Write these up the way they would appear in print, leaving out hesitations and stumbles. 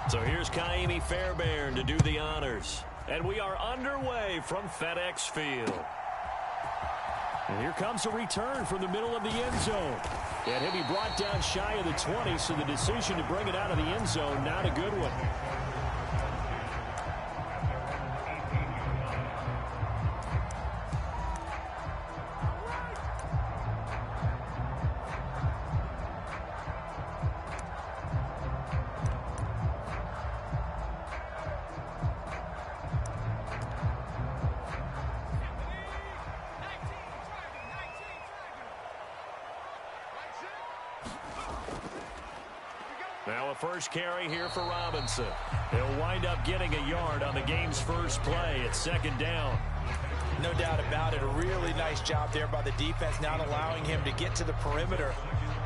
So here's Kaimi Fairbairn to do the honors. And we are underway from FedEx Field. And here comes a return from the middle of the end zone. And he'll be brought down shy of the 20, so the decision to bring it out of the end zone, not a good one. Now a first carry here for Robinson. He'll wind up getting a yard on the game's first play at second down. No doubt about it. A really nice job there by the defense, not allowing him to get to the perimeter.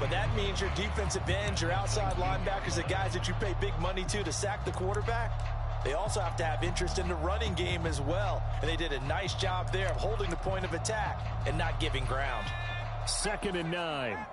But that means your defensive ends, your outside linebackers, the guys that you pay big money to sack the quarterback, they also have to have interest in the running game as well. And they did a nice job there of holding the point of attack and not giving ground. 2nd and 9.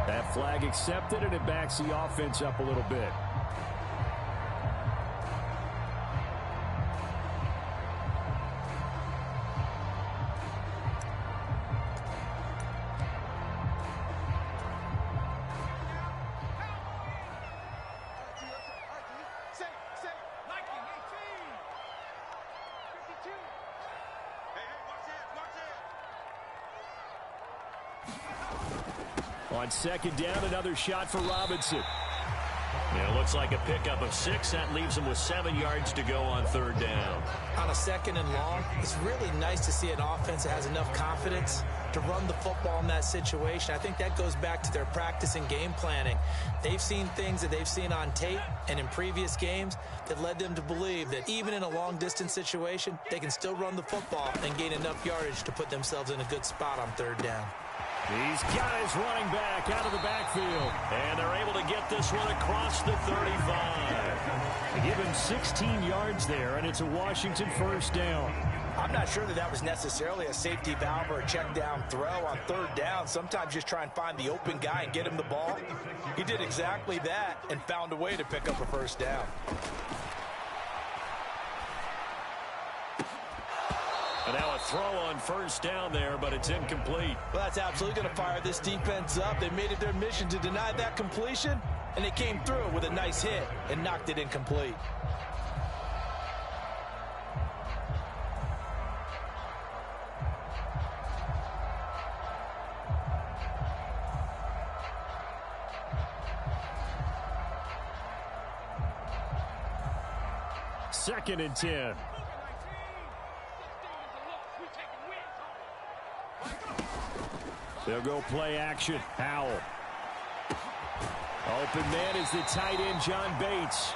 That flag accepted, and it backs the offense up a little bit. On 2nd down, another shot for Robinson. Yeah, it looks like a pickup of 6. That leaves him with 7 yards to go on 3rd down. On a 2nd and long, it's really nice to see an offense that has enough confidence to run the football in that situation. I think that goes back to their practice and game planning. They've seen things that they've seen on tape and in previous games that led them to believe that even in a long-distance situation, they can still run the football and gain enough yardage to put themselves in a good spot on 3rd down. He's got his running back out of the backfield. And they're able to get this one across the 35. They give him 16 yards there, and it's a Washington 1st down. I'm not sure that was necessarily a safety valve or a check down throw on 3rd down. Sometimes just try and find the open guy and get him the ball. He did exactly that and found a way to pick up a 1st down. And now a throw on 1st down there, but it's incomplete. Well, that's absolutely going to fire this defense up. They made it their mission to deny that completion, and they came through with a nice hit and knocked it incomplete. Second and 10. They'll go play action. Howell. Open man is the tight end, John Bates.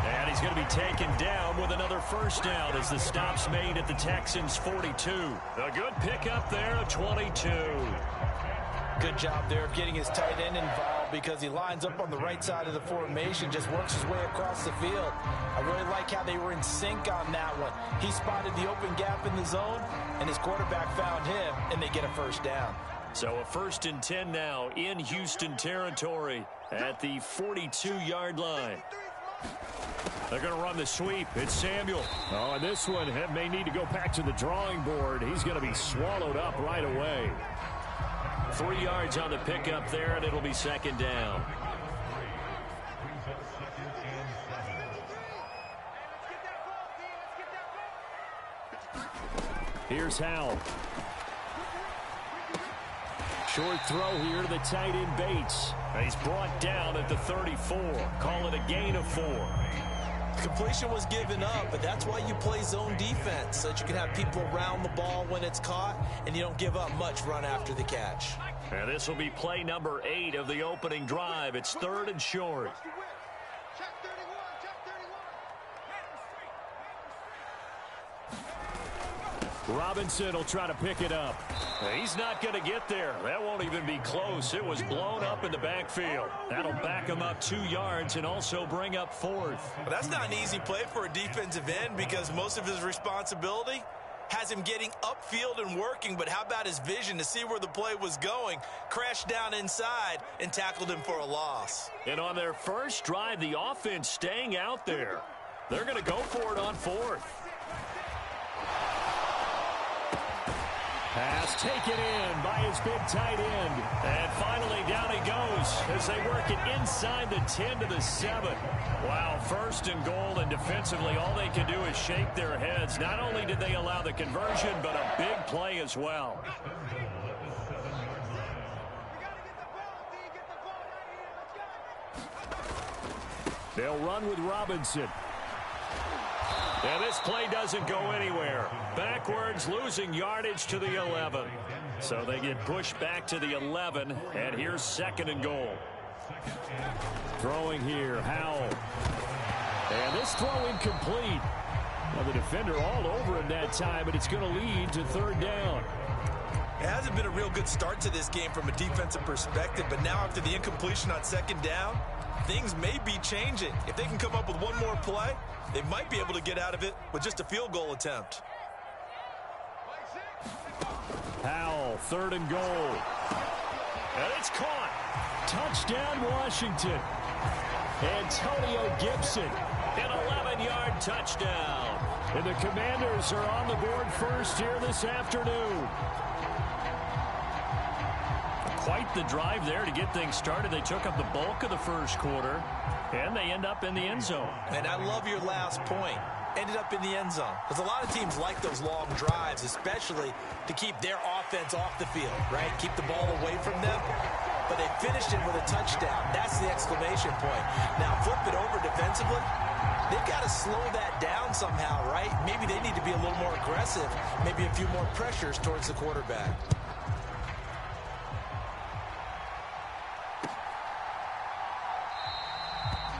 And he's going to be taken down with another 1st down as the stop's made at the Texans' 42. A good pickup there at 22. Good job there of getting his tight end involved because he lines up on the right side of the formation, just works his way across the field. I really like how they were in sync on that one. He spotted the open gap in the zone, and his quarterback found him, and they get a 1st down. So a 1st and 10 now in Houston territory at the 42-yard line. They're going to run the sweep. It's Samuel. Oh, and this one may need to go back to the drawing board. He's going to be swallowed up right away. 3 yards on the pickup there, and it'll be 2nd down. Here's Howell. Short throw here to the tight end Bates. He's brought down at the 34. Call it a gain of 4. Completion was given up, but that's why you play zone defense, so that you can have people around the ball when it's caught, and you don't give up much run after the catch. And this will be play number 8 of the opening drive. It's 3rd and short. Robinson will try to pick it up. He's not going to get there. That won't even be close. It was blown up in the backfield. That'll back him up 2 yards and also bring up 4th. Well, that's not an easy play for a defensive end because most of his responsibility has him getting upfield and working, but how about his vision to see where the play was going? Crashed down inside and tackled him for a loss. And on their first drive, the offense staying out there. They're going to go for it on 4th. Pass taken in by his big tight end. And finally down he goes as they work it inside the 10 to the 7. Wow, 1st and goal, and defensively all they can do is shake their heads. Not only did they allow the conversion, but a big play as well. They'll run with Robinson. And this play doesn't go anywhere. Backwards, losing yardage to the 11. So they get pushed back to the 11, and here's 2nd and goal. Throwing here, Howell. And this throw incomplete. Well, the defender all over him that time, but it's going to lead to 3rd down. It hasn't been a real good start to this game from a defensive perspective, but now after the incompletion on 2nd down, things may be changing. If they can come up with one more play, they might be able to get out of it with just a field goal attempt. Howell, 3rd and goal. And it's caught. Touchdown, Washington. Antonio Gibson, an 11-yard touchdown. And the Commanders are on the board first here this afternoon. Quite the drive there to get things started. They took up the bulk of the first quarter, and they end up in the end zone. And I love your last point. Ended up in the end zone. Because a lot of teams like those long drives, especially to keep their offense off the field, right? Keep the ball away from them. But they finished it with a touchdown. That's the exclamation point. Now flip it over defensively. They've got to slow that down somehow, right? Maybe they need to be a little more aggressive. Maybe a few more pressures towards the quarterback.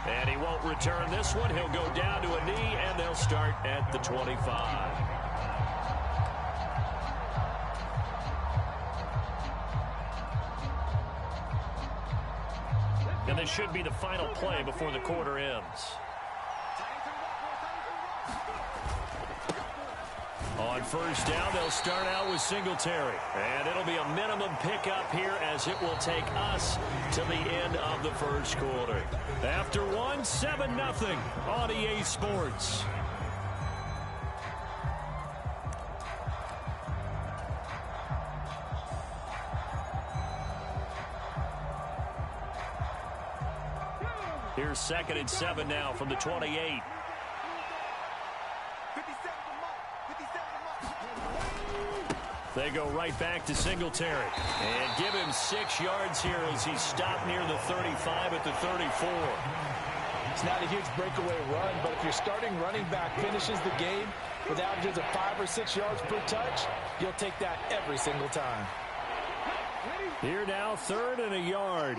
And he won't return this one. He'll go down to a knee, and they'll start at the 25. And this should be the final play before the quarter ends. On 1st down, they'll start out with Singletary. And it'll be a minimum pickup here as it will take us to the end of the first quarter. After 1, 7-0 on EA Sports. Here's 2nd and 7 now from the 28. They go right back to Singletary. And give him 6 yards here as he's stopped near the 35 at the 34. It's not a huge breakaway run, but if your starting running back finishes the game with averages of 5 or 6 yards per touch, you'll take that every single time. Here now, 3rd and a yard.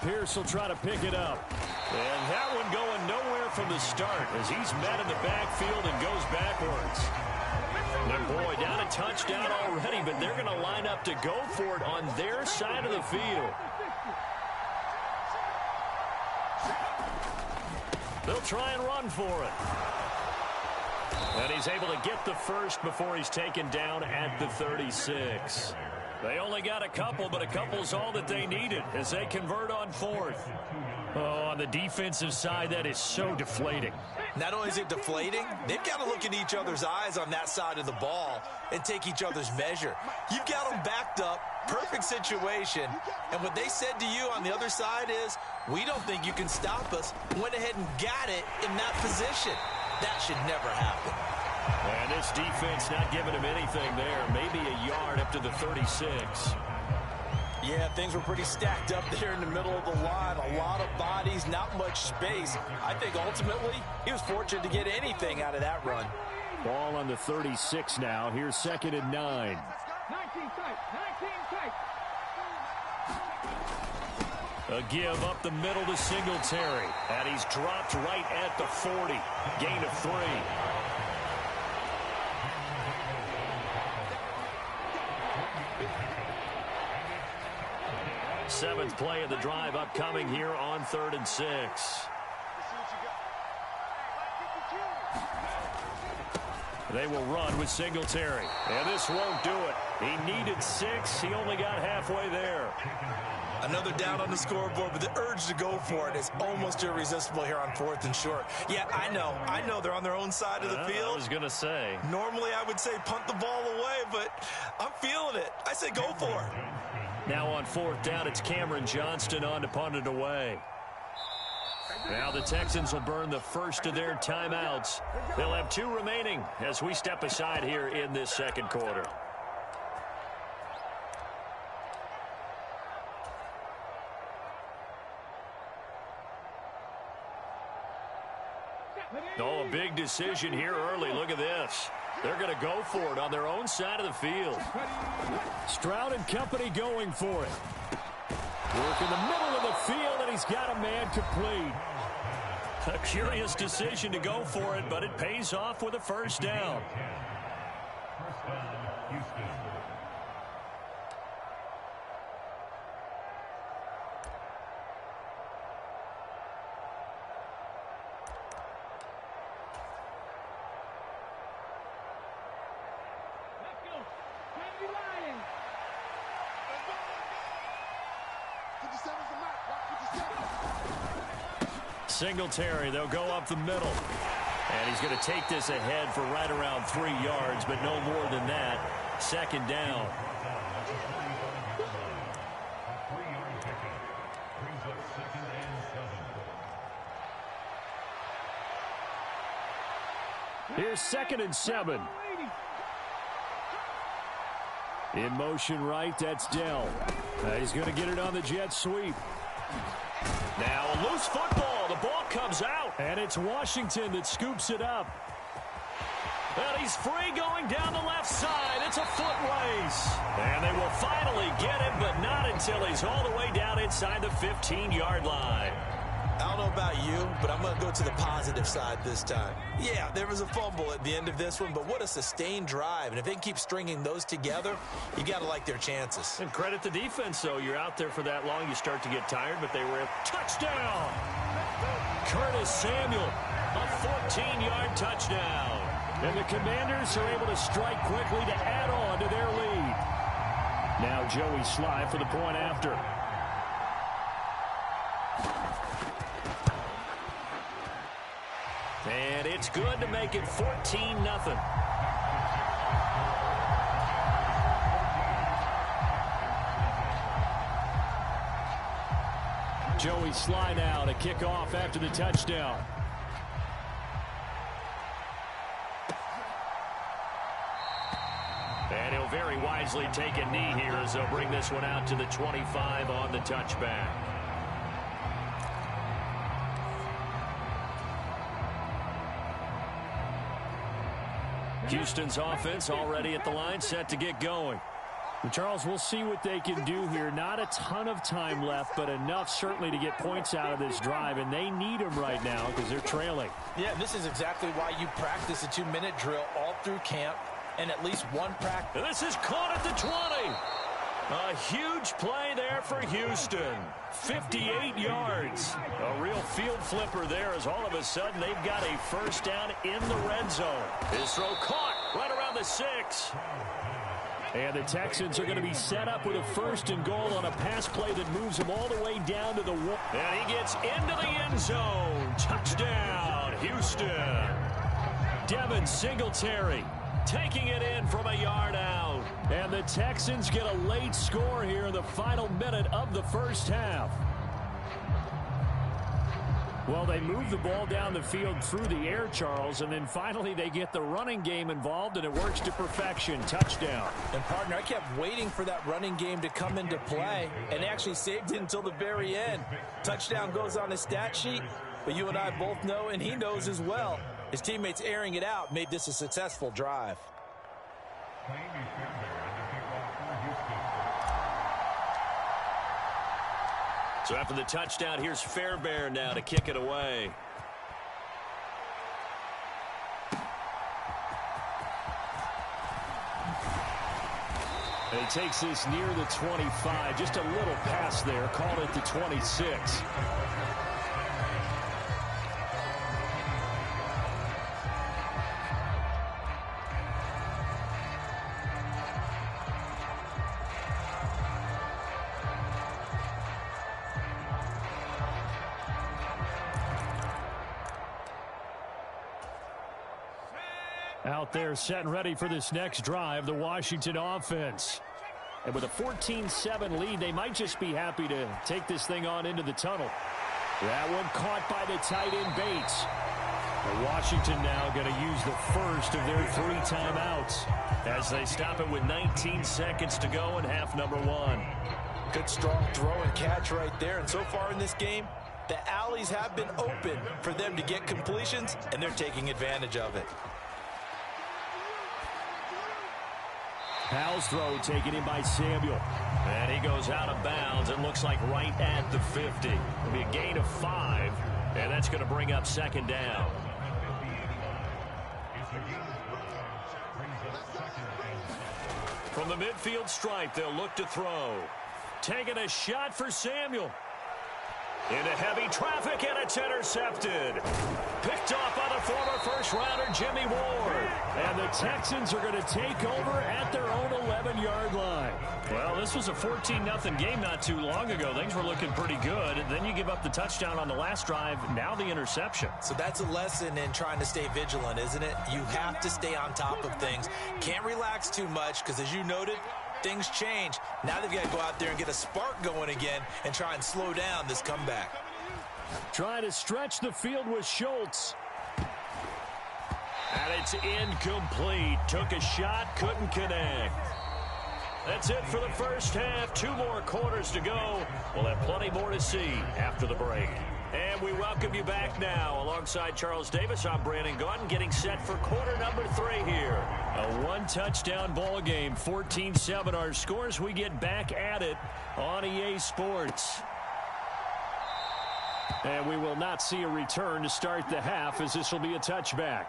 Pierce will try to pick it up. And that one going nowhere from the start as he's met in the backfield and goes backwards. And boy, down a touchdown already, but they're going to line up to go for it on their side of the field. They'll try and run for it. And he's able to get the first before he's taken down at the 36. They only got a couple, but a couple's all that they needed as they convert on 4th. Oh, on the defensive side, that is so deflating. Not only is it deflating, they've got to look in each other's eyes on that side of the ball and take each other's measure. You've got them backed up, perfect situation, and what they said to you on the other side is, we don't think you can stop us. Went ahead and got it in that position. That should never happen. And this defense not giving him anything there. Maybe a yard up to the 36. Yeah, things were pretty stacked up there in the middle of the line. A lot of bodies, not much space. I think ultimately he was fortunate to get anything out of that run. Ball on the 36 now. Here's 2nd and 9. 19 tight. A give up the middle to Singletary. And he's dropped right at the 40. Gain of 3. Seventh play of the drive upcoming here on 3rd and 6. They will run with Singletary. And this won't do it. He needed 6. He only got halfway there. Another down on the scoreboard, but the urge to go for it is almost irresistible here on 4th and short. Yeah, I know they're on their own side of the field. I was going to say. Normally I would say punt the ball away, but I'm feeling it. I say go for it. Now on 4th down, it's Cameron Johnston on to punt it away. Now the Texans will burn the first of their timeouts. They'll have 2 remaining as we step aside here in this second quarter. Oh, a big decision here early. Look at this. They're going to go for it on their own side of the field. Stroud and company going for it. Work in the middle of the field, and he's got a man complete. A curious decision to go for it, but it pays off with a first down. Singletary, they'll go up the middle. And he's going to take this ahead for right around 3 yards, but no more than that. Second down. Here's 2nd and 7. In motion right, that's Dell. He's going to get it on the jet sweep. Now a loose football. The ball comes out. And it's Washington that scoops it up. And he's free going down the left side. It's a foot race. And they will finally get him, but not until he's all the way down inside the 15-yard line. I don't know about you, but I'm going to go to the positive side this time. Yeah, there was a fumble at the end of this one, but what a sustained drive. And if they keep stringing those together, you got to like their chances. And credit the defense, though. You're out there for that long, you start to get tired, but they were a touchdown. Curtis Samuel, a 14-yard touchdown. And the Commanders are able to strike quickly to add on to their lead. Now Joey Sly for the point after. And it's good to make it 14-0. Joey Sly now to kick off after the touchdown. And he'll very wisely take a knee here as they'll bring this one out to the 25 on the touchback. Houston's offense already at the line, set to get going. Well, Charles, we'll see what they can do here. Not a ton of time left, but enough certainly to get points out of this drive, and they need them right now because they're trailing. Yeah, this is exactly why you practice a 2-minute drill all through camp and at least one practice. And this is caught at the 20. A huge play there for Houston. 58 yards. A real field flipper there as all of a sudden they've got a first down in the red zone. This throw caught right around the 6. And the Texans are going to be set up with a 1st and goal on a pass play that moves them all the way down to the 1. And he gets into the end zone. Touchdown, Houston. Devin Singletary taking it in from a yard out. And the Texans get a late score here in the final minute of the first half. Well, they move the ball down the field through the air, Charles, and then finally they get the running game involved, and it works to perfection. Touchdown. And, partner, I kept waiting for that running game to come into play, and actually saved it until the very end. Touchdown goes on the stat sheet, but you and I both know, and he knows as well, his teammates airing it out made this a successful drive. So after the touchdown, here's Fairbairn now to kick it away. He takes this near the 25. Just a little pass there. Called it the 26. Out there set and ready for this next drive, the Washington offense. And with a 14-7 lead, they might just be happy to take this thing on into the tunnel. That one caught by the tight end Bates. And Washington now going to use the first of their 3 timeouts as they stop it with 19 seconds to go in half number 1. Good strong throw and catch right there. And so far in this game, the alleys have been open for them to get completions, and they're taking advantage of it. Powell's throw taken in by Samuel. And he goes out of bounds. It looks like right at the 50. It'll be a gain of 5, and that's going to bring up second down. From the midfield stripe, they'll look to throw. Taking a shot for Samuel. Into heavy traffic, and it's intercepted. Picked off by the former first-rounder Jimmy Ward. And the Texans are going to take over at their own 11-yard line. Well, this was a 14-0 game not too long ago. Things were looking pretty good. And then you give up the touchdown on the last drive, now the interception. So that's a lesson in trying to stay vigilant, isn't it? You have to stay on top of things. Can't relax too much because, as you noted, things change. Now they've got to go out there and get a spark going again and try and slow down this comeback. Trying to stretch the field with Schultz. And it's incomplete. Took a shot, couldn't connect. That's it for the first half. 2 more quarters to go. We'll have plenty more to see after the break. And we welcome you back now. Alongside Charles Davis, I'm Brandon Gaudin, getting set for quarter number 3 here. A 1-touchdown ball game, 14-7 our scores. We get back at it on EA Sports. And we will not see a return to start the half, as this will be a touchback.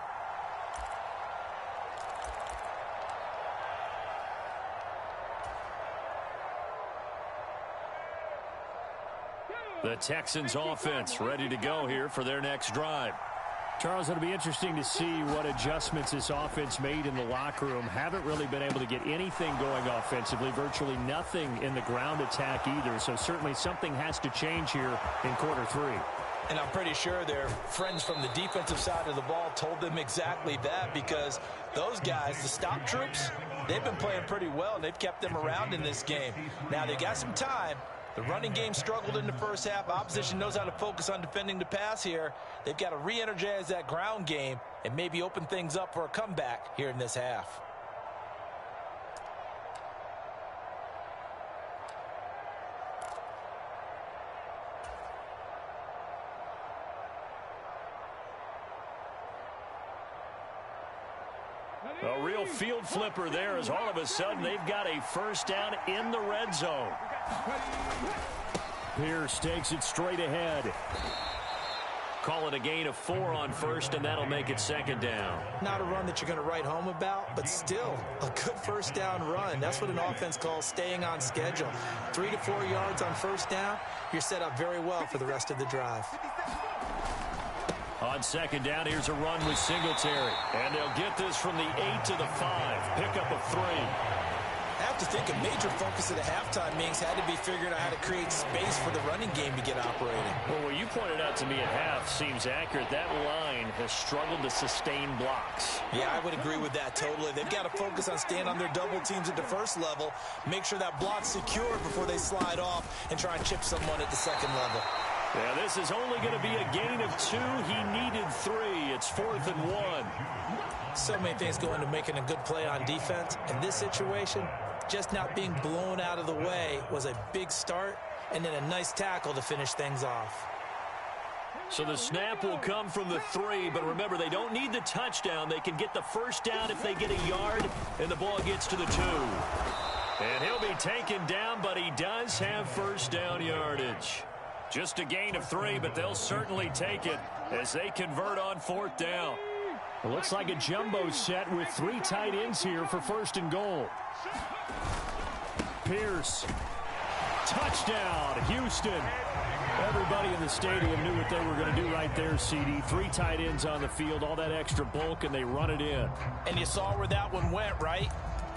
The Texans offense ready to go here for their next drive. Charles, it'll be interesting to see what adjustments this offense made in the locker room. Haven't really been able to get anything going offensively, virtually nothing in the ground attack either. So certainly something has to change here in quarter 3. And I'm pretty sure their friends from the defensive side of the ball told them exactly that, because those guys, the stop troops, they've been playing pretty well, and they've kept them around in this game. Now they got some time. The running game struggled in the first half. Opposition knows how to focus on defending the pass here. They've got to re-energize that ground game and maybe open things up for a comeback here in this half. A real field flipper there, as all of a sudden they've got a first down in the red zone. Pierce takes it straight ahead. Call it a gain of 4 on first, and that'll make it second down. Not a run that you're going to write home about, but still a good first down run. That's what an offense calls staying on schedule. 3 to 4 yards on first down, you're set up very well for the rest of the drive. On second down, here's a run with Singletary. And they'll get this from the 8 to the 5. Pick up a 3. I have to think a major focus at the halftime means had to be figuring out how to create space for the running game to get operating. Well, what you pointed out to me at half seems accurate. That line has struggled to sustain blocks. Yeah, I would agree with that totally. They've got to focus on staying on their double teams at the first level, make sure that block's secure before they slide off and try and chip someone at the second level. Yeah, this is only going to be a gain of 2. He needed 3. It's 4th and 1. So many things go into making a good play on defense. In this situation, just not being blown out of the way was a big start, and then a nice tackle to finish things off. So the snap will come from the 3, but remember, they don't need the touchdown. They can get the first down if they get a yard, and the ball gets to the 2. And he'll be taken down, but he does have first down yardage. Just a gain of 3, but they'll certainly take it as they convert on 4th down. It looks like a jumbo set with 3 tight ends here for 1st and goal. Pierce. Touchdown, Houston. Everybody in the stadium knew what they were going to do right there, CD. 3 tight ends on the field, all that extra bulk, and they run it in. And you saw where that one went, right?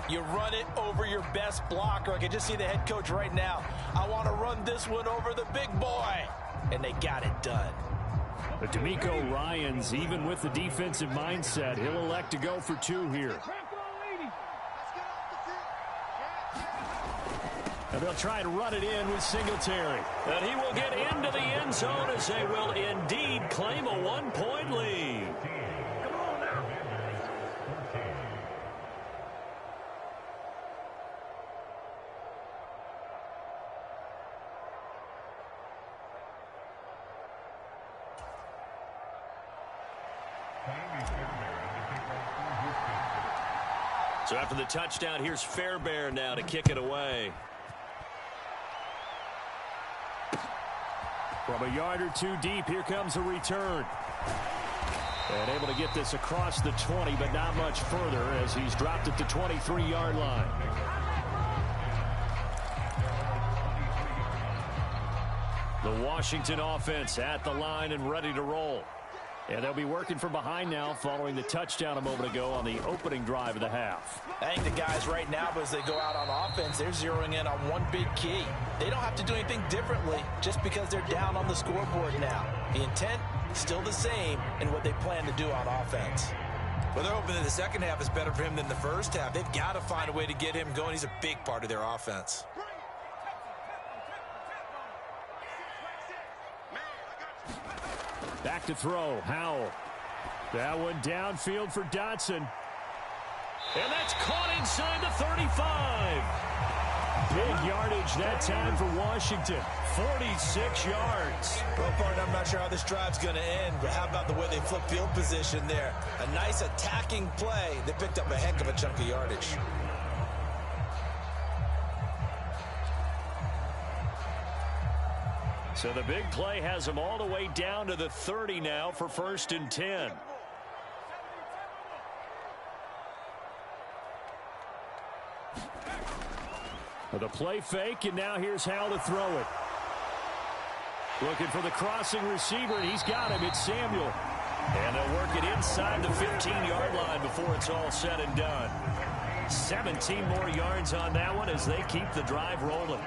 You run it over your best blocker. I can just see the head coach right now. I want to run this one over the big boy. And they got it done. But D'Amico Ryans, even with the defensive mindset, he'll elect to go for 2 here. And they'll try and run it in with Singletary. And he will get into the end zone as they will indeed claim a 1-point lead. So after the touchdown, here's Fairbairn now to kick it away. From a yard or 2 deep, here comes a return. And able to get this across the 20, but not much further as he's dropped at the 23-yard line. The Washington offense at the line and ready to roll. And they'll be working from behind now following the touchdown a moment ago on the opening drive of the half. I think the guys right now, as they go out on offense, they're zeroing in on one big key. They don't have to do anything differently just because they're down on the scoreboard now. The intent still the same in what they plan to do on offense. Well, they're hoping that the second half is better for him than the first half. They've got to find a way to get him going. He's a big part of their offense. Back to throw, Howell. That one downfield for Dotson. And that's caught inside the 35. Big yardage that time for Washington. 46 yards. Well, partner, I'm not sure how this drive's going to end, but how about the way they flip field position there? A nice attacking play. They picked up a heck of a chunk of yardage. So the big play has them all the way down to the 30 now for 1st and 10. The play fake, and now here's Howell to throw it. Looking for the crossing receiver, and he's got him. It's Samuel. And they'll work it inside the 15-yard line before it's all said and done. 17 more yards on that one as they keep the drive rolling.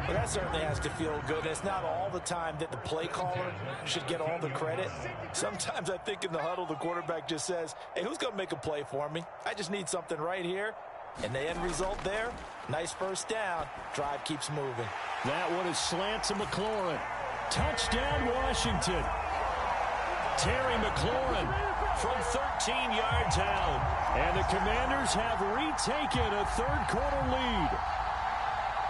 Well, that certainly has to feel good. It's not all the time that the play caller should get all the credit. Sometimes I think in the huddle, the quarterback just says, hey, who's going to make a play for me? I just need something right here. And the end result there, nice first down. Drive keeps moving. That one is slant to McLaurin. Touchdown, Washington. Terry McLaurin from 13 yards out. And the Commanders have retaken a third-quarter lead.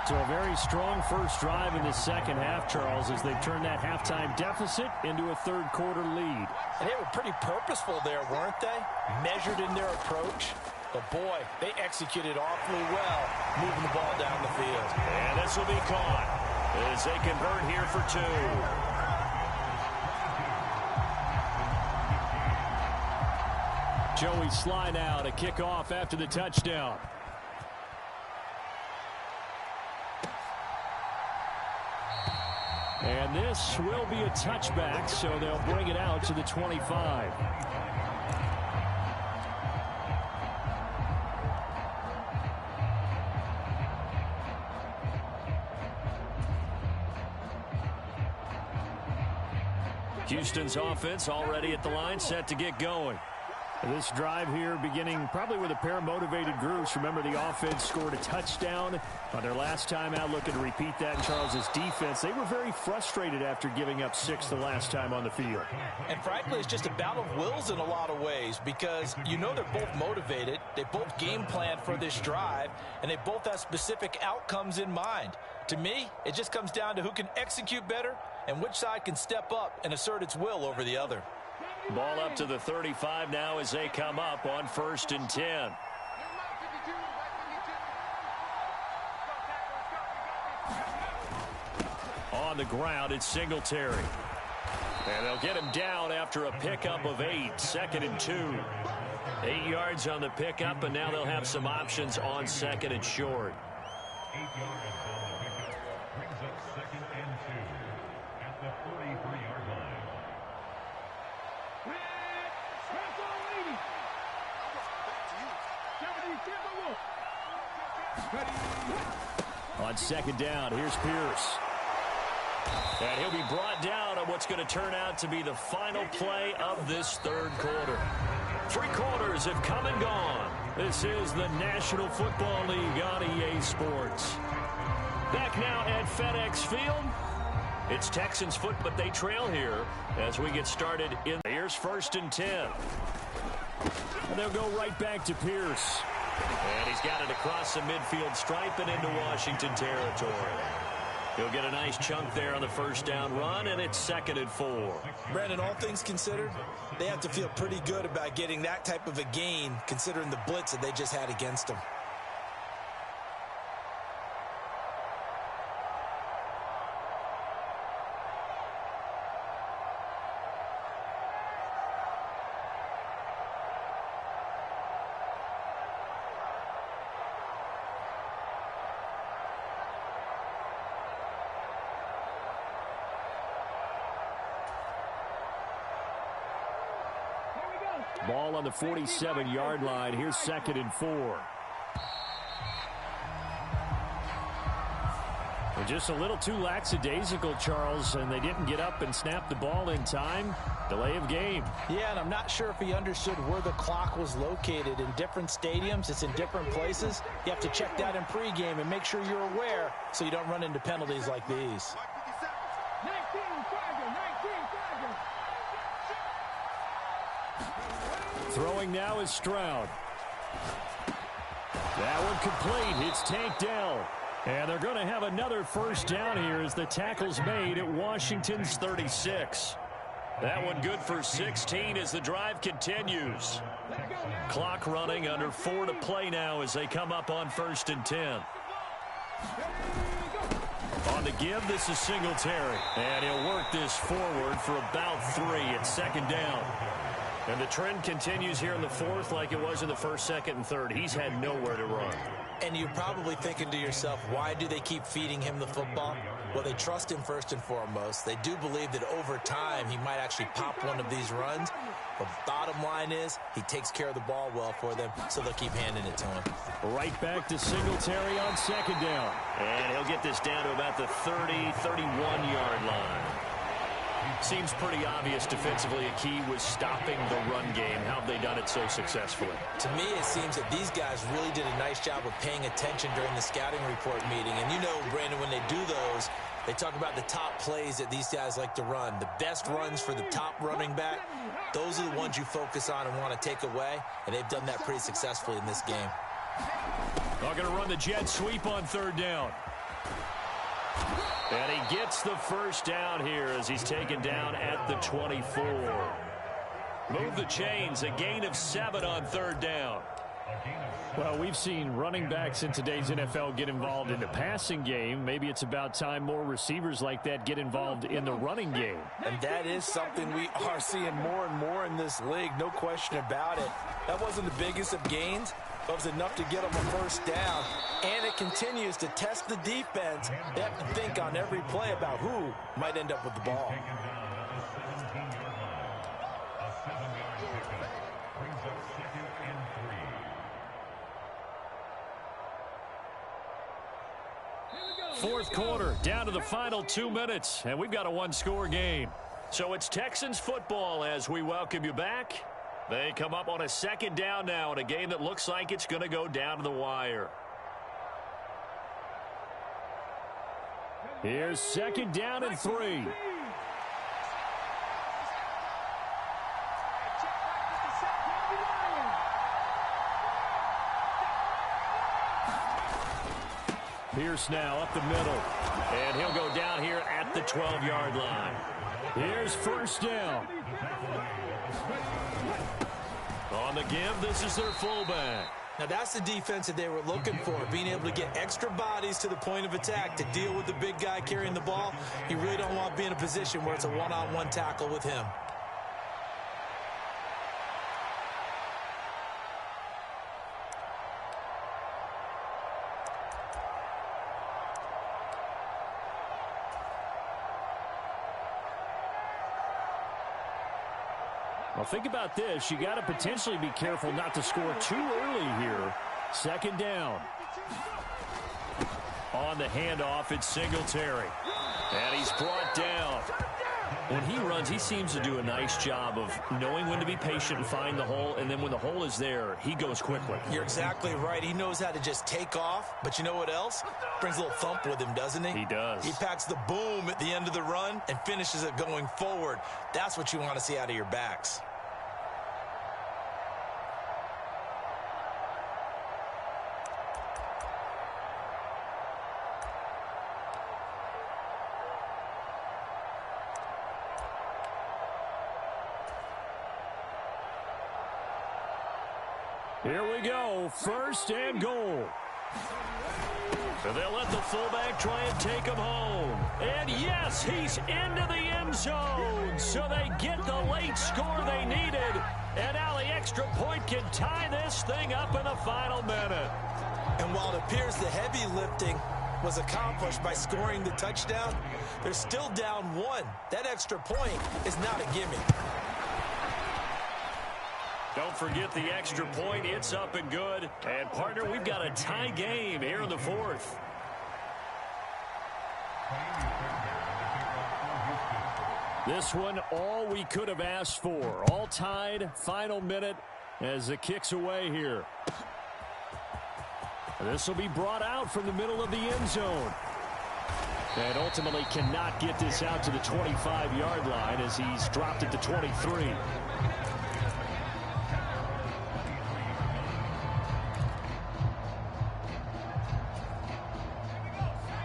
So a very strong first drive in the second half, Charles, as they've turned that halftime deficit into a third-quarter lead. And they were pretty purposeful there, weren't they? Measured in their approach. But, boy, they executed awfully well moving the ball down the field. And this will be caught as they convert here for 2. Joey Sly now to kick off after the touchdown. And this will be a touchback, so they'll bring it out to the 25. Houston's offense already at the line, set to get going. This drive here beginning probably with a pair of motivated groups. Remember, the offense scored a touchdown on their last time out, looking to repeat that in Charles's defense. They were very frustrated after giving up 6 the last time on the field. And frankly, it's just a battle of wills in a lot of ways because you know they're both motivated. They both game planned for this drive, and they both have specific outcomes in mind. To me, it just comes down to who can execute better and which side can step up and assert its will over the other. Ball up to the 35 now as they come up on 1st and 10. on the ground. It's Singletary. And they'll get him down after a pickup of 8. 2nd and 2. 8 yards on the pickup, and now they'll have some options on 2nd and short. 8 yards on the pickup. Brings up 2nd and 2 at the 43-yard line. On 2nd down, here's Pierce. And he'll be brought down on what's going to turn out to be the final play of this 3rd quarter. 3 quarters have come and gone. This is the National Football League on EA Sports. Back now at FedEx Field. It's Texans foot, but they trail here as we get started. Here's 1st and 10. And they'll go right back to Pierce. And he's got it across the midfield stripe and into Washington territory. He'll get a nice chunk there on the 1st down run, and it's 2nd and 4. Brandon, all things considered, they have to feel pretty good about getting that type of a gain, considering the blitz that they just had against them. Ball on the 47-yard line. Here's 2nd and 4. And just a little too lackadaisical, Charles, and they didn't get up and snap the ball in time. Delay of game. Yeah, and I'm not sure if he understood where the clock was located. In different stadiums, it's in different places. You have to check that in pregame and make sure you're aware so you don't run into penalties like these. Throwing now is Stroud. That one complete. It's tanked down. And they're going to have another 1st down here as the tackle's made at Washington's 36. That one good for 16 as the drive continues. Clock running, under 4 to play now as they come up on 1st and 10. On the give, this is Singletary. And he'll work this forward for about 3 at 2nd down. And the trend continues here in the 4th like it was in the 1st, 2nd, and 3rd. He's had nowhere to run. And you're probably thinking to yourself, why do they keep feeding him the football? Well, they trust him first and foremost. They do believe that over time he might actually pop one of these runs. But bottom line is he takes care of the ball well for them, so they'll keep handing it to him. Right back to Singletary on 2nd down. And he'll get this down to about the 30, 31-yard line. Seems pretty obvious defensively a key was stopping the run game. How have they done it so successfully? To me, it seems that these guys really did a nice job of paying attention during the scouting report meeting. And you know, Brandon, when they do those, they talk about the top plays that these guys like to run. The best runs for the top running back, those are the ones you focus on and want to take away. And they've done that pretty successfully in this game. They're going to run the jet sweep on 3rd down. And he gets the 1st down here as he's taken down at the 24. Move the chains, a gain of 7 on 3rd down. Well, we've seen running backs in today's NFL get involved in the passing game. Maybe it's about time more receivers like that get involved in the running game. And that is something we are seeing more and more in this league, no question about it. That wasn't the biggest of gains, but it was enough to get them a 1st down. And it continues to test the defense. They have to think on every play about who might end up with the ball. Fourth quarter, down to the final 2 minutes, and we've got a 1-score game. So it's Texans football as we welcome you back. They come up on a 2nd down now in a game that looks like it's going to go down to the wire. Here's 2nd down and 3. Pierce now up the middle. And he'll go down here at the 12-yard line. Here's 1st down. On the give, this is their fullback. Now, that's the defense that they were looking for, being able to get extra bodies to the point of attack to deal with the big guy carrying the ball. You really don't want to be in a position where it's a one-on-one tackle with him. Well, think about this. You got to potentially be careful not to score too early here. Second down. On the handoff, it's Singletary. And he's brought down. When he runs, he seems to do a nice job of knowing when to be patient and find the hole, and then when the hole is there, he goes quickly. You're exactly right. He knows how to just take off, but you know what else? Brings a little thump with him, doesn't he? He does. He packs the boom at the end of the run and finishes it going forward. That's what you want to see out of your backs. Here we go, first and goal. So they'll let the fullback try and take him home. And yes, he's into the end zone. So they get the late score they needed. And now the extra point can tie this thing up in the final minute. And while it appears the heavy lifting was accomplished by scoring the touchdown, they're still down one. That extra point is not a gimme. Don't forget the extra point. It's up and good. And, partner, we've got a tie game here in the fourth. This one, all we could have asked for. All tied, final minute as it kicks away here. This will be brought out from the middle of the end zone. And ultimately cannot get this out to the 25-yard line as he's dropped it to 23.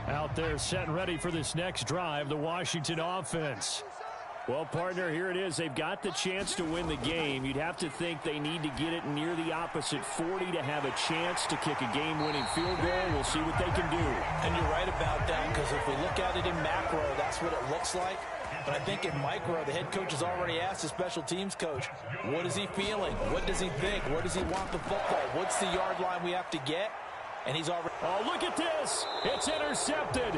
Out there set and ready for this next drive, the Washington offense. Well, partner, here it is. They've got the chance to win the game. You'd have to think they need to get it near the opposite 40 to have a chance to kick a game-winning field goal. We'll see what they can do. And you're right about that, because if we look at it in macro, that's what it looks like. But I think in micro, the head coach has already asked the special teams coach, what is he feeling? What does he think? Where does he want the football? What's the yard line we have to get? And he's already... Oh, look at this. It's intercepted.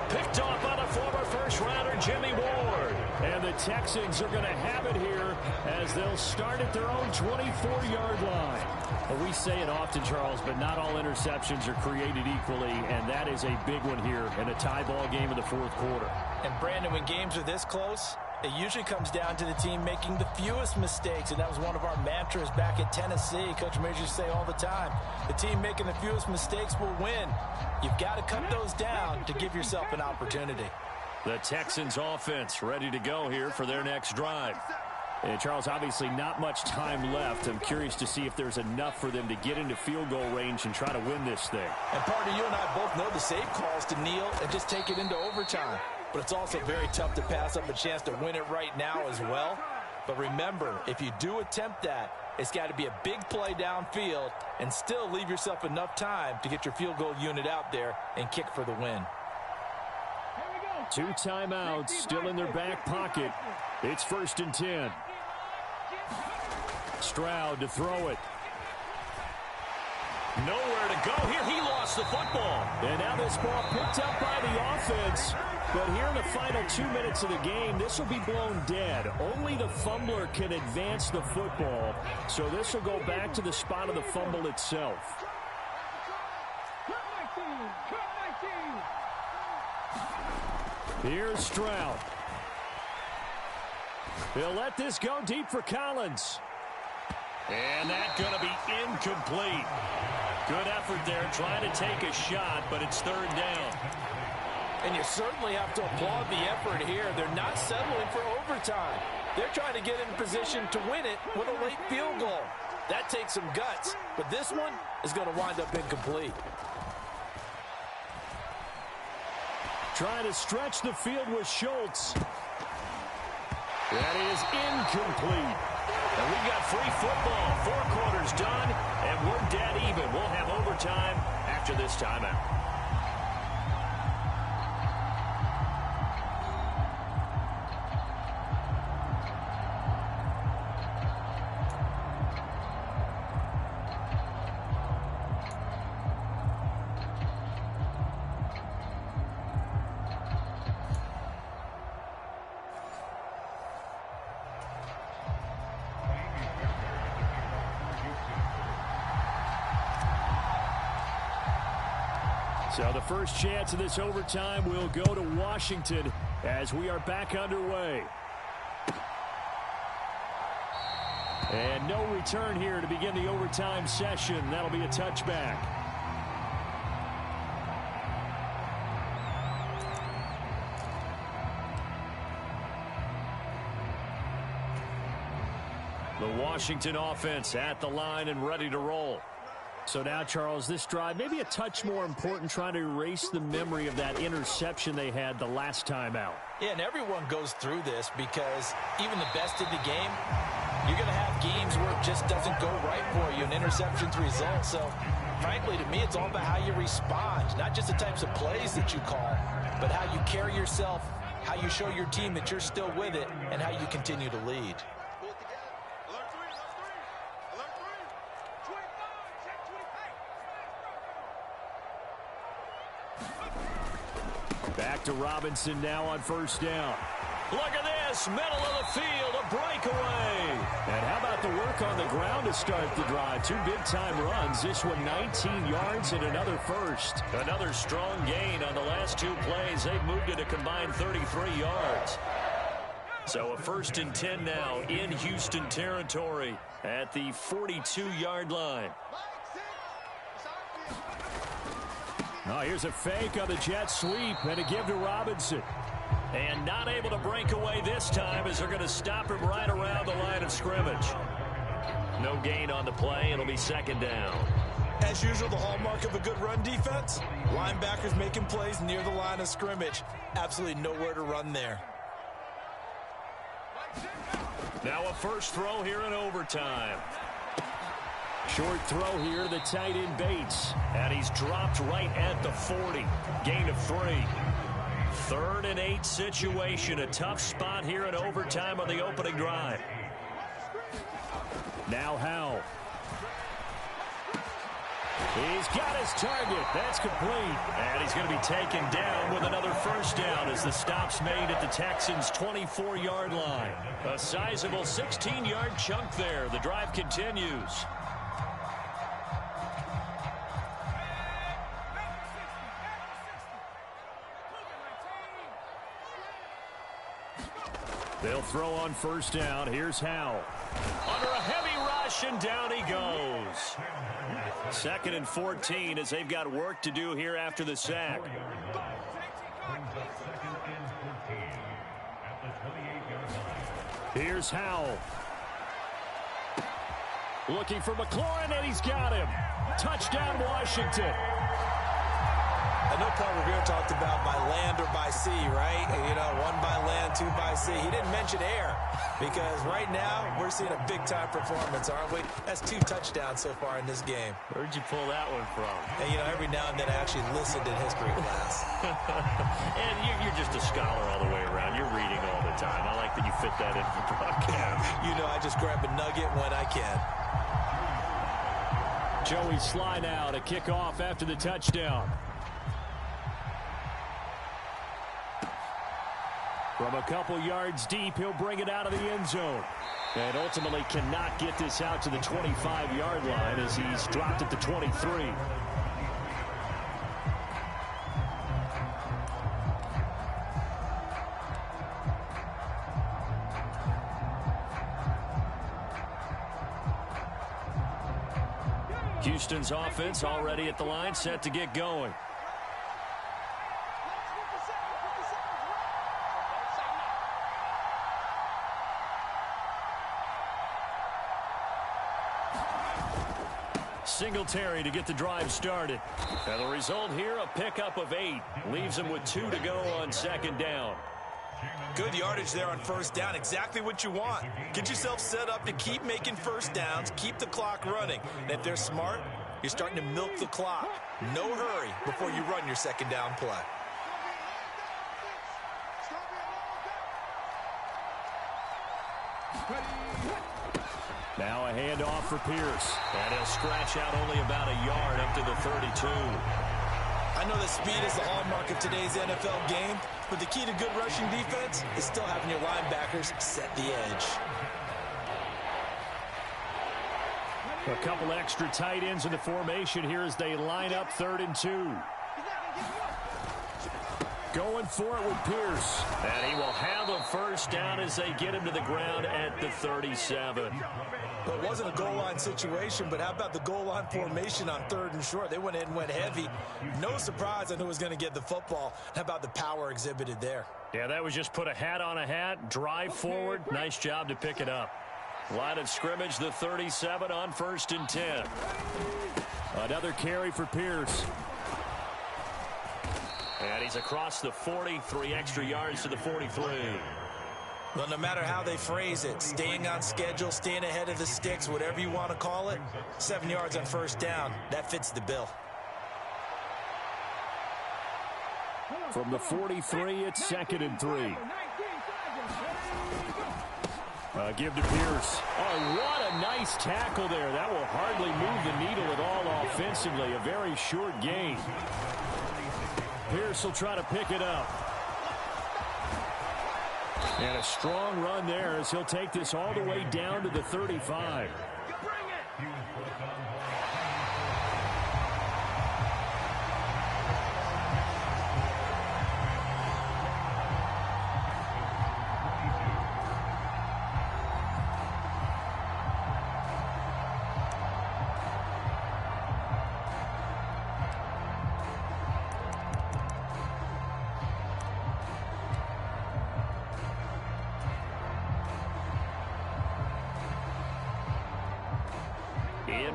Picked off by the former first-rounder Jimmy Ward. And the Texans are going to have it here as they'll start at their own 24-yard line. Well, we say it often, Charles, but not all interceptions are created equally, and that is a big one here in a tie ball game in the fourth quarter. And, Brandon, when games are this close, it usually comes down to the team making the fewest mistakes, and that was one of our mantras back at Tennessee. Coach Major used to say all the time, the team making the fewest mistakes will win. You've got to cut those down to give yourself an opportunity. The Texans offense ready to go here for their next drive. And Charles, obviously not much time left. I'm curious to see if there's enough for them to get into field goal range and try to win this thing. And partner, you and I both know the safe calls to kneel and just take it into overtime. But it's also very tough to pass up a chance to win it right now as well. But remember, if you do attempt that, it's got to be a big play downfield and still leave yourself enough time to get your field goal unit out there and kick for the win. 2 timeouts still in their back pocket. It's 1st and 10. Stroud to throw it. Nowhere to go here. He lost the football. And now this ball picked up by the offense. But here in the final 2 minutes of the game, this will be blown dead. Only the fumbler can advance the football. So this will go back to the spot of the fumble itself. Here's Stroud. He'll let this go deep for Collins. And that's going to be incomplete. Good effort there trying to take a shot, but it's 3rd down. And you certainly have to applaud the effort here. They're not settling for overtime. They're trying to get in position to win it with a late field goal. That takes some guts, but this one is going to wind up incomplete. Trying to stretch the field with Schultz. That is incomplete. And we've got free football. 4 quarters done, and we're dead even. We'll have overtime after this timeout. So the first chance of this overtime will go to Washington as we are back underway. And no return here to begin the overtime session. That'll be a touchback. The Washington offense at the line and ready to roll. So now, Charles, this drive maybe a touch more important, trying to erase the memory of that interception they had the last time out. Yeah, and everyone goes through this because even the best in the game, you're going to have games where it just doesn't go right for you, and interceptions result. So, frankly, to me, it's all about how you respond, not just the types of plays that you call, but how you carry yourself, how you show your team that you're still with it, and how you continue to lead. Back to Robinson now on first down. Look at this, middle of the field, a breakaway. And how about the work on the ground to start the drive? 2 big-time runs. This one 19 yards and another first. Another strong gain on the last 2 plays. They've moved it a combined 33 yards. So a 1st and 10 now in Houston territory at the 42-yard line. Oh, here's a fake on the jet sweep and a give to Robinson. And not able to break away this time as they're going to stop him right around the line of scrimmage. No gain on the play. It'll be 2nd down. As usual, the hallmark of a good run defense, linebackers making plays near the line of scrimmage. Absolutely nowhere to run there. Now a first throw here in overtime. Short throw here to the tight end Bates. And he's dropped right at the 40. Gain of 3. 3rd and 8 situation. A tough spot here in overtime on the opening drive. Now Howell. He's got his target. That's complete. And he's going to be taken down with another first down as the stop's made at the Texans' 24-yard line. A sizable 16-yard chunk there. The drive continues. They'll throw on first down. Here's Howell. Under a heavy rush, and down he goes. 2nd and 14 as they've got work to do here after the sack. Here's Howell. Looking for McLaurin, and he's got him. Touchdown, Washington. At no point we're going to talk about by land or by sea, right? You know, 1 by land, 2 by sea. He didn't mention air because right now we're seeing a big-time performance, aren't we? That's 2 touchdowns so far in this game. Where'd you pull that one from? And, you know, every now and then I actually listened in history class. And you're just a scholar all the way around. You're reading all the time. I like that you fit that in for broadcast. You know, I just grab a nugget when I can. Joey Sly now to kick off after the touchdown. From a couple yards deep, he'll bring it out of the end zone. And ultimately cannot get this out to the 25-yard line as he's dropped at the 23. Houston's offense already at the line, set to get going. Singletary to get the drive started. And the result here, a pickup of 8. Leaves him with 2 to go on 2nd down. Good yardage there on first down. Exactly what you want. Get yourself set up to keep making first downs, keep the clock running. And if they're smart, you're starting to milk the clock. No hurry before you run your second down play. Now a handoff for Pierce. And he'll scratch out only about a yard up to the 32. I know that speed is the hallmark of today's NFL game, but the key to good rushing defense is still having your linebackers set the edge. A couple extra tight ends in the formation here as they line up 3rd and 2. Going for it with Pierce. And he will have a first down as they get him to the ground at the 37. Well, it wasn't a goal line situation, but how about the goal line formation on 3rd and short? They went in and went heavy. No surprise on who was going to get the football. How about the power exhibited there? Yeah, that was just put a hat on a hat, drive forward. Nice job to pick it up. Line of scrimmage, the 37 on 1st and 10. Another carry for Pierce. And he's across the 40, 3 extra yards to the 43. Well, no matter how they phrase it, staying on schedule, staying ahead of the sticks, whatever you want to call it, 7 yards on first down, that fits the bill. From the 43, it's 2nd and 3. Give to Pierce. Oh, what a nice tackle there. That will hardly move the needle at all offensively. A very short gain. Pierce will try to pick it up. And a strong run there as he'll take this all the way down to the 35.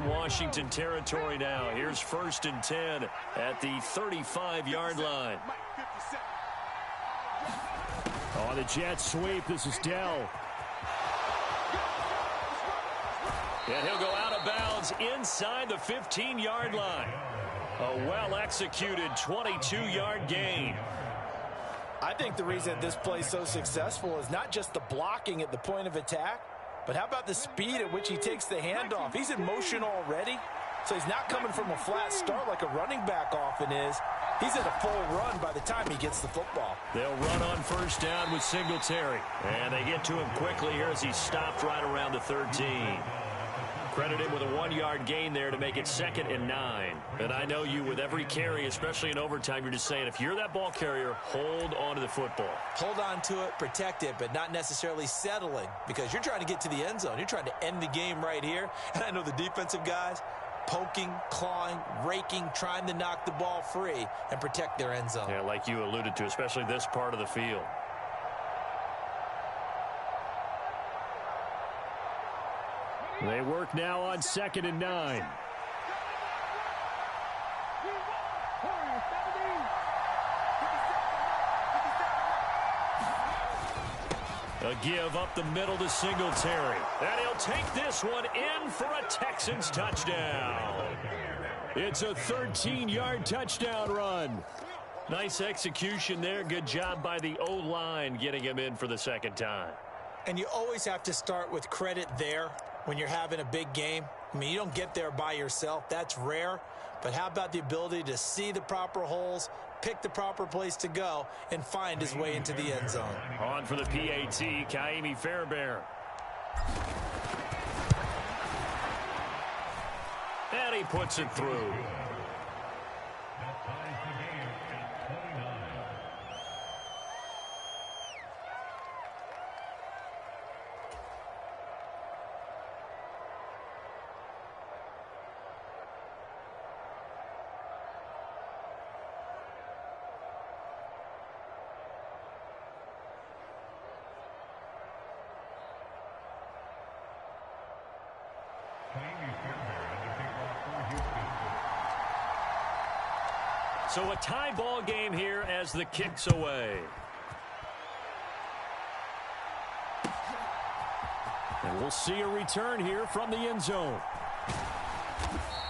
Washington territory now. Here's 1st and 10 at the 35-yard line. On the jet sweep, this is Dell. And he'll go out of bounds inside the 15-yard line. A well-executed 22-yard gain. I think the reason this play is so successful is not just the blocking at the point of attack, but how about the speed at which he takes the handoff? He's in motion already, so he's not coming from a flat start like a running back often is. He's at a full run by the time he gets the football. They'll run on first down with Singletary. And they get to him quickly here as he stopped right around the 13. Credit him with a 1-yard gain there to make it 2nd and 9. And I know you, with every carry, especially in overtime, you're just saying, if you're that ball carrier, hold on to the football. Hold on to it, protect it, but not necessarily settling, because you're trying to get to the end zone. You're trying to end the game right here. And I know the defensive guys, poking, clawing, raking, trying to knock the ball free and protect their end zone. Yeah, like you alluded to, especially this part of the field. They work now on 2nd and 9. A give up the middle to Singletary. And he'll take this one in for a Texans touchdown. It's a 13-yard touchdown run. Nice execution there. Good job by the O-line getting him in for the 2nd time. And you always have to start with credit there when you're having a big game. I mean, you don't get there by yourself. That's rare. But how about the ability to see the proper holes, pick the proper place to go, and find his way into the end zone? On for the PAT, Kaimi Fairbairn. And he puts it through. So a tie ball game here as the kick's away. We'll see a return here from the end zone.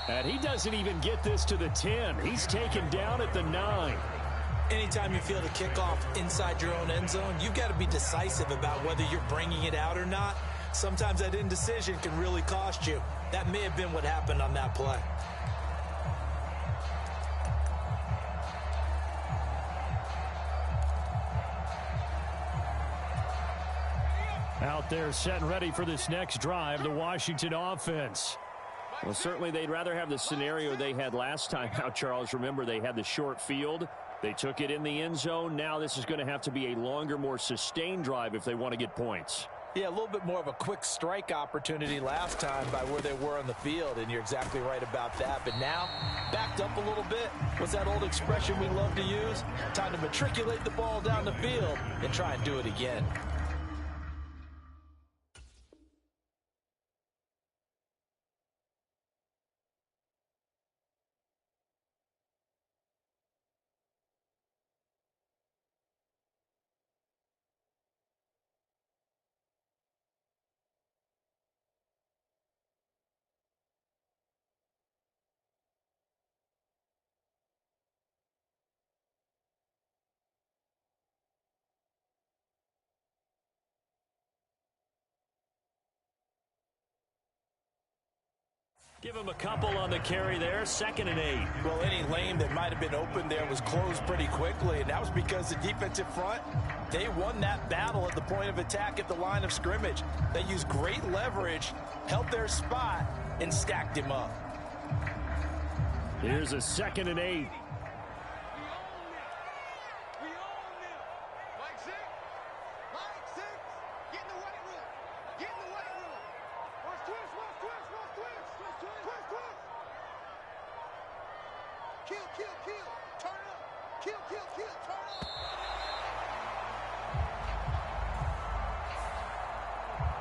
And he doesn't even get this to the 10. He's taken down at the 9. Anytime you field a kickoff inside your own end zone, you've got to be decisive about whether you're bringing it out or not. Sometimes that indecision can really cost you. That may have been what happened on that play. Out there set and ready for this next drive, the Washington offense. Well, certainly they'd rather have the scenario they had last time out, Charles. Remember, they had the short field. They took it in the end zone. Now this is going to have to be a longer, more sustained drive if they want to get points. Yeah, a little bit more of a quick strike opportunity last time by where they were on the field, and you're exactly right about that. But now, backed up a little bit. What's that old expression we love to use? Time to matriculate the ball down the field and try and do it again. Give him a couple on the carry there, 2nd and 8. Well, any lane that might have been open there was closed pretty quickly, and that was because the defensive front, they won that battle at the point of attack at the line of scrimmage. They used great leverage, held their spot, and stacked him up. Here's a 2nd and 8.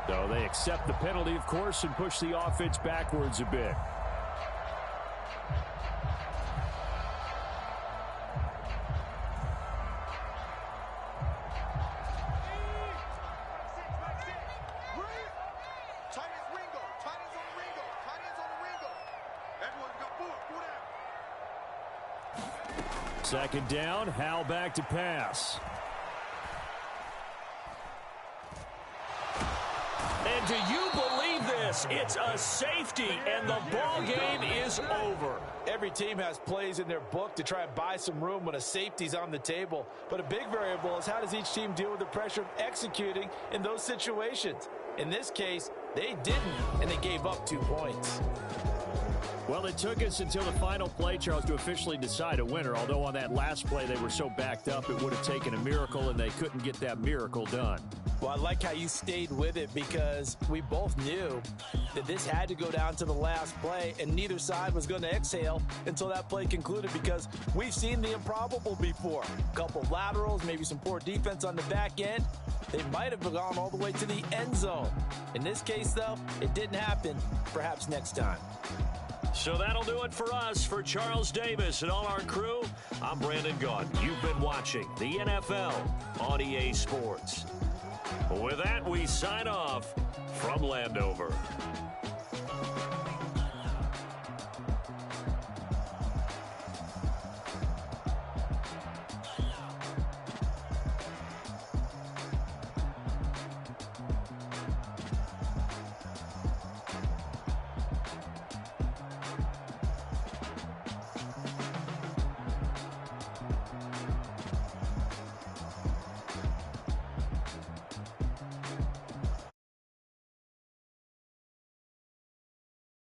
So they accept the penalty, of course, and push the offense backwards a bit. Second down, Hal back to pass. And do you believe this? It's a safety, and the ball game is over. Every team has plays in their book to try and buy some room when a safety's on the table. But a big variable is how does each team deal with the pressure of executing in those situations. In this case, they didn't, and they gave up 2 points. Well, it took us until the final play, Charles, to officially decide a winner. Although on that last play they were so backed up, it would have taken a miracle, and they couldn't get that miracle done. Well, I like how you stayed with it because we both knew that this had to go down to the last play, and neither side was going to exhale until that play concluded because we've seen the improbable before. A couple laterals, maybe some poor defense on the back end. They might have gone all the way to the end zone. In this case, though, it didn't happen. Perhaps next time. So that'll do it for us. For Charles Davis and all our crew, I'm Brandon Gaudin. You've been watching the NFL on EA Sports. With that, we sign off from Landover.